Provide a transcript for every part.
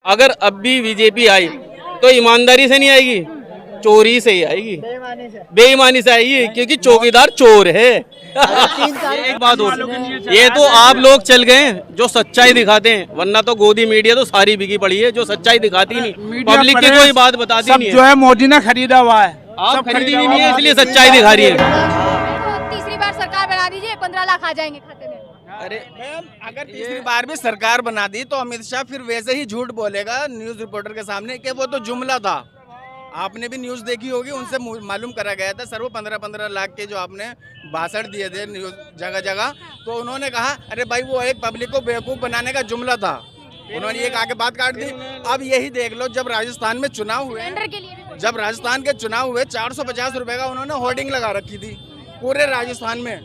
अगर अब भी बीजेपी आई तो ईमानदारी से नहीं आएगी, चोरी से ही आएगी, बेईमानी से आएगी, क्योंकि चौकीदार चोर है। एक बात और, ये तो आप लोग चल गए जो सच्चाई दिखाते हैं, वरना तो गोदी मीडिया तो सारी बिकी पड़ी है, जो सच्चाई दिखाती नहीं, पब्लिक की कोई बात बताती नहीं है। जो है मोदी ने खरीदा हुआ है, आप खरीदी भी नहीं है, इसलिए सच्चाई दिखा रही है। तीसरी बार सरकार बना दीजिए, 15 लाख आ जाएंगे खाते में। अरे मैम, अगर तीसरी बार भी सरकार बना दी तो अमित शाह फिर वैसे ही झूठ बोलेगा न्यूज रिपोर्टर के सामने कि वो तो जुमला था। आपने भी न्यूज देखी होगी, उनसे मालूम करा गया था सर, वो 15-15 लाख के जो आपने भाषण दिए थे न्यूज जगह जगह, तो उन्होंने कहा अरे भाई वो एक पब्लिक को बेवकूफ बनाने का जुमला था, उन्होंने ये आगे बात काट दी। अब यही देख लो, जब राजस्थान में चुनाव हुए, जब राजस्थान के चुनाव हुए 450 रुपए का उन्होंने होर्डिंग लगा रखी थी पूरे राजस्थान में,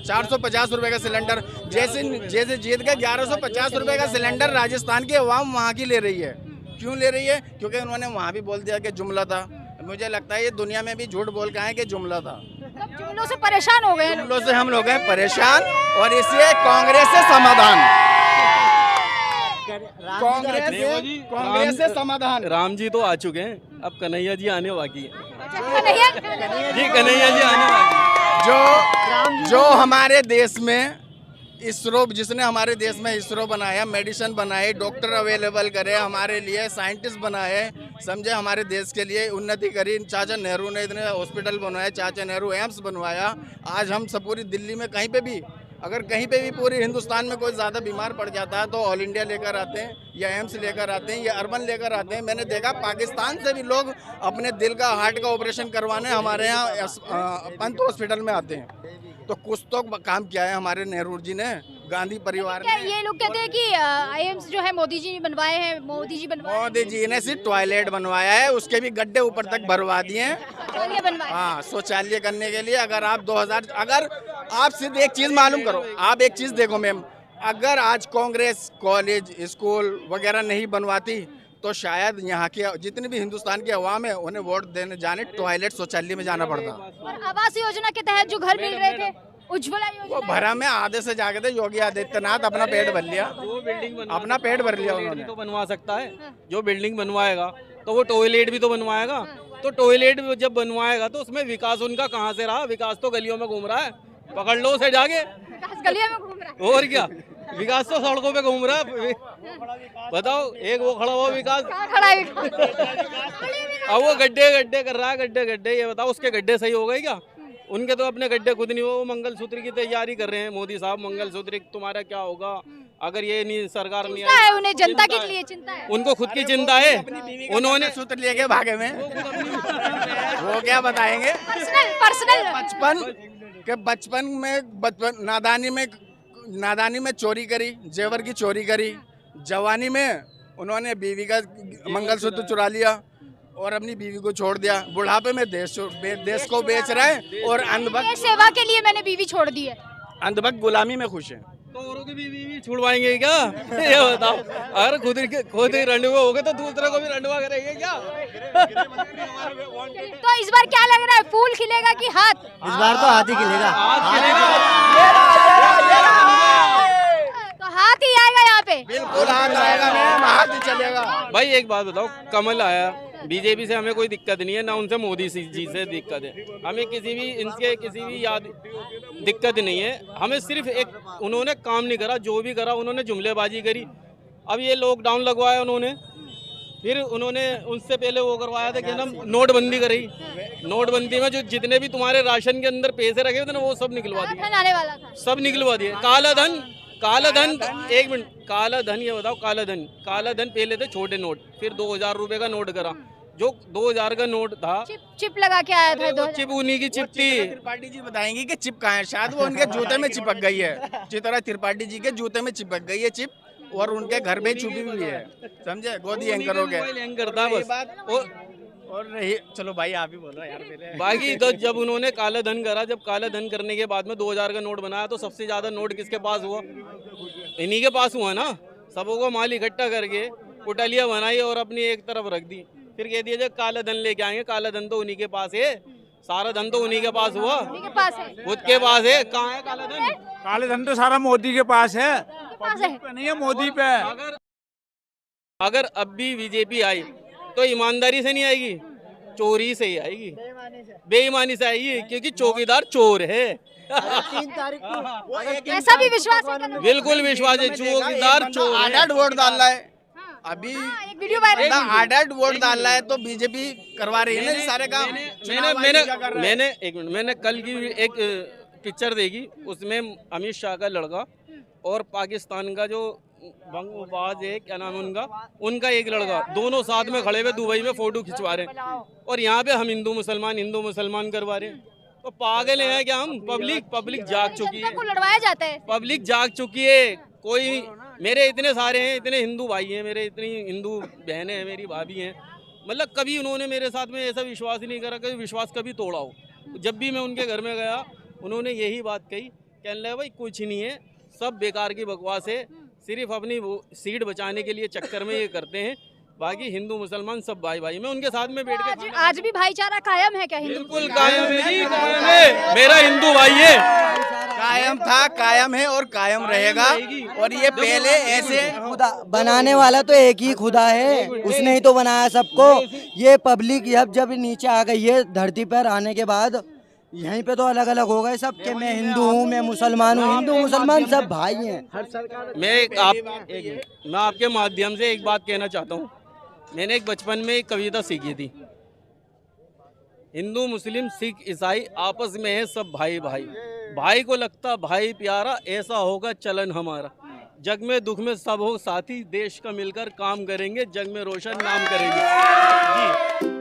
450 रुपए का सिलेंडर। जैसे जीत गए 1150 रुपए का सिलेंडर राजस्थान की आवाम वहाँ की ले रही है। क्यों ले रही है? क्योंकि उन्होंने वहाँ भी बोल दिया कि जुमला था। मुझे लगता है ये दुनिया में भी झूठ बोल के आए कि जुमला था। जुमलों से परेशान हो गए, जुमलों से हम लोग हैं परेशान, और इसलिए कांग्रेस से समाधान, कांग्रेस से समाधान। राम जी तो आ चुके हैं, अब कन्हैया जी आने बाकी है। जी कन्हैया जी आने बाकी। जो हमारे देश में इसरो, जिसने हमारे देश में इसरो बनाया, मेडिसिन बनाए, डॉक्टर अवेलेबल करे हमारे लिए, साइंटिस्ट बनाए, समझे, हमारे देश के लिए उन्नति करी। चाचा नेहरू ने इतने हॉस्पिटल बनवाए, चाचा नेहरू एम्स बनवाया। आज हम सब पूरी दिल्ली में कहीं पे भी, अगर कहीं पे भी पूरे हिंदुस्तान में कोई ज़्यादा बीमार पड़ जाता है तो ऑल इंडिया लेकर आते हैं, या एम्स लेकर आते हैं, या अर्बन लेकर आते हैं। मैंने देखा पाकिस्तान से भी लोग अपने दिल का, हार्ट का ऑपरेशन करवाने हमारे यहाँ पंत हॉस्पिटल में आते हैं। तो कुछ तो काम किया है हमारे नेहरू जी ने, गांधी परिवार ने। ये लोग कहते हैं कि एम्स जो है मोदी जी बनवाए हैं, मोदी जी ने सिर्फ टॉयलेट बनवाया है, उसके भी गड्ढे ऊपर तक भरवा दिए हैं। हाँ, शौचालय करने के लिए। अगर आप 2000, अगर आप सिर्फ एक चीज मालूम करो, आप एक चीज देखो मैम, अगर आज कांग्रेस कॉलेज, स्कूल वगैरह नहीं बनवाती तो शायद यहाँ के जितने भी हिंदुस्तान के अवाम है उन्हें वोट देने जाने टॉयलेट, शौचालय में जाना पड़ता। और आवास योजना के तहत जो घर मिल रहे थे, उज्ज्वला योजना, वो भरा में आधे से जाके थे। योगी आदित्यनाथ अपना पेट भर लिया, अपना पेट भर लिया उन्होंने। तो बनवा सकता है, जो बिल्डिंग बनवाएगा तो वो टॉयलेट भी तो बनवाएगा। तो टॉयलेट जब बनवाएगा तो उसमें विकास उनका कहाँ से रहा? विकास तो गलियों में घूम रहा है, पकड़ लो उसे जाके। गलियों में घूम रहा है, और क्या, विकास तो सड़कों पे घूम रहा है। बताओ, एक वो खड़ा हुआ विकास, खड़ा है अब वो गड्ढे कर रहा है, गड्ढे। ये बताओ उसके गड्ढे सही हो गए क्या? उनके तो अपने गड्ढे खुद नहीं, वो मंगलसूत्र की तैयारी कर रहे हैं। मोदी साहब, मंगलसूत्र तुम्हारा क्या होगा अगर ये नहीं, सरकार नहीं आई? उन्हें जनता के लिए चिंता है, उनको खुद की चिंता है। उन्होंने सूत्र लेके भागे में वो क्या बताएंगे? बचपन में नादानी में चोरी करी, जेवर की चोरी करी। जवानी में उन्होंने बीवी का मंगलसूत्र चुरा लिया और अपनी बीवी को छोड़ दिया। बुढ़ापे में देश को बेच रहे हैं, और अंधभक्त सेवा के लिए मैंने बीवी छोड़ दी है। अंधभक्त गुलामी में खुश हैं। तो औरों की बीवी छुड़वाएंगे क्या? ये बताओ, अगर खुद ही रंडुआ हो गए तो दूसरे को भी रंडुआ करेंगे क्या? तो इस बार क्या लग रहा है, फूल खिलेगा कि हाथ? इस बार तो हाथ ही खिलेगा। तो हाथ ही आएगा यहाँ पे, बिल्कुल हाथ आएगा मैम, हाथ ही चलेगा। भाई एक बात बताओ, कमल आया, बीजेपी से हमें कोई दिक्कत नहीं है, ना उनसे मोदी जी से दिक्कत है। हमें किसी भी याद दिक्कत नहीं है। हमें सिर्फ एक, उन्होंने काम नहीं करा, जो भी करा उन्होंने जुमलेबाजी करी। अब ये लॉकडाउन लगवाया उन्होंने, फिर उन्होंने उससे पहले वो करवाया था कि ना नोटबंदी करी। नोटबंदी में जो जितने भी तुम्हारे राशन के अंदर पैसे रखे थे ना, वो सब निकलवा दिए, आने वाला था, सब निकलवा दिए। काला धन, एक मिनट, काला धन, ये बताओ, काला धन पहले थे छोटे नोट, फिर 2000 रुपए का नोट करा। जो 2000 का नोट था, चिप लगा के आया था। चिप उन्हीं की चिप थी। त्रिपाठी जी बताएंगे कि चिप कहाँ है, शायद वो उनके जूते में चिपक गई है। चित्रा त्रिपाठी जी के जूते में चिपक गई है चिप, और उनके घर में छुपी हुई है, समझे, गोदी एंकर हो गए। एंकर था बस। और नहीं, चलो भाई आप ही बोलो यार पहले। बाकी तो जब उन्होंने काला धन करा, जब काला धन करने के बाद में 2000 का नोट बनाया, तो सबसे ज्यादा नोट किसके पास हुआ? इन्हीं के पास हुआ ना। सबों को माल इकट्ठा करके पुटलिया बनाई और अपनी एक तरफ रख दी। फिर कह दिया जब काला धन लेके आएंगे, काला धन तो उन्हीं के पास है, सारा धन तो उन्हीं के पास हुआ, खुद के पास है। कहाँ है काला धन? काले धन तो सारा मोदी के पास है, नहीं है मोदी पे। अगर अब भी बीजेपी आई तो ईमानदारी से नहीं आएगी, चोरी से ही आएगी, बेईमानी से आएगी, क्योंकि चौकीदार चोर है। 3 तारीख को ऐसा भी विश्वास है क्या? बिल्कुल विश्वास है, चौकीदार चोर है। 8-8 वोट डाल रहा है अभी, एक वीडियो वायरल 8-8 वोट डाल रहा है तो बीजेपी करवा रही है ना ये सारे काम। मैंने कल की एक पिक्चर देखी, उसमें अमित शाह का लड़का और पाकिस्तान का जो बंगबाज है, क्या नाम है उनका एक लड़का, दोनों साथ में खड़े हुए दुबई में फोटो खिंचवा रहे हैं, और यहाँ पे हम हिंदू मुसलमान करवा रहे हैं। तो पागल हैं क्या हम? पब्लिक जाग चुकी है, जनता को लड़वाया जाता है। पब्लिक जाग चुकी है। कोई मेरे इतने सारे हैं, इतने हिंदू भाई हैं मेरे, इतनी हिंदू बहनें हैं मेरी, भाभी हैं, मतलब कभी उन्होंने मेरे साथ में ऐसा विश्वास ही नहीं करा, कभी विश्वास कभी तोड़ा हो। जब भी मैं उनके घर में गया उन्होंने यही बात कही, कहने लगे भाई कुछ नहीं है, सब बेकार की बकवास है, सिर्फ अपनी वो सीट बचाने के लिए चक्कर में ये करते हैं, बाकी हिंदू मुसलमान सब भाई भाई। मैं उनके साथ में बैठ के आज भी भाईचारा कायम है क्या? हिंदू बिल्कुल कायम है जी, कायम है, मेरा हिंदू भाई है, कायम था, कायम है और कायम रहेगा। और ये पहले ऐसे खुदा बनाने वाला तो एक ही खुदा है, उसने ही तो बनाया सबको। ये पब्लिक जब नीचे आ गई है धरती पर आने के बाद, यहीं पे तो अलग अलग हो गए सब के, मैं हिंदू हूँ, मैं मुसलमान हूँ, हिंदू मुसलमान सब भाई हैं। मैं आपके माध्यम से एक बात कहना चाहता हूँ। मैंने एक बचपन में एक कविता सीखी थी, हिंदू मुस्लिम सिख ईसाई आपस में है सब भाई भाई, भाई को लगता भाई प्यारा, ऐसा होगा चलन हमारा, जग में दुख में सब हो साथी, देश का मिलकर काम करेंगे, जग में रोशन नाम करेंगे जी।